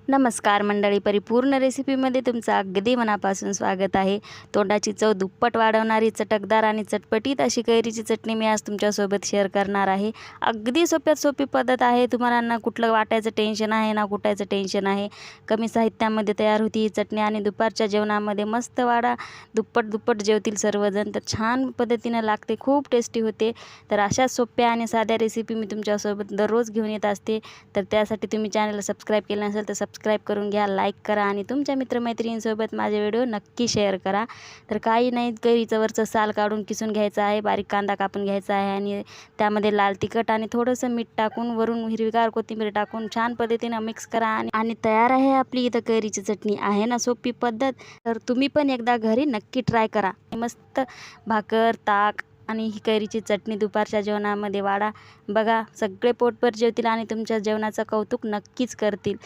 नमस्कार मंडळी, परिपूर्ण रेसिपीमध्ये तुमचं अगदी मनापासून स्वागत आहे। तोंडाची चव दुप्पट वाढवणारी चटकदार आणि चटपटीत अशी कैरीची चटणी मी आज तुमच्यासोबत शेअर करणार आहे। अगदी सोप्यात सोपी पद्धत आहे। तुम्हाला ना कुठलं वाटायचं टेन्शन आहे ना कुटायचं टेन्शन आहे। कमी साहित्यामध्ये तयार होती ही चटणी आणि दुपारच्या जेवणामध्ये मस्त वाढा, दुप्पट जेवतील सर्वजण। तर छान पद्धतीने लागते, खूप टेस्टी होते। तर अशा सोप्या आणि साध्या रेसिपी मी तुमच्यासोबत दररोज घेऊन येत असते। तर त्यासाठी तुम्ही चॅनलला सबस्क्राईब केलं नसेल तर सबस्क्राईब करून घ्या, लाईक करा आणि तुमच्या मित्रमैत्रिणींसोबत माझे व्हिडिओ नक्की शेअर करा। तर काही नाही, कैरीचं वरचं साल काढून किसून घ्यायचं आहे, बारीक कांदा कापून घ्यायचा आहे आणि त्यामध्ये लाल तिखट आणि थोडंसं मीठ टाकून वरून हिरवीगार कोथिंबीर टाकून छान पद्धतीने मिक्स करा आणि तयार आहे आपली इथं कैरीची चटणी। आहे ना सोपी पद्धत, तर तुम्ही पण एकदा घरी नक्की ट्राय करा। मस्त भाकर, ताक आणि ही कैरीची चटणी दुपारच्या जेवणामध्ये वाढा, बघा सगळे पोटभर जेवतील आणि तुमच्या जेवणाचं कौतुक नक्कीच करतील।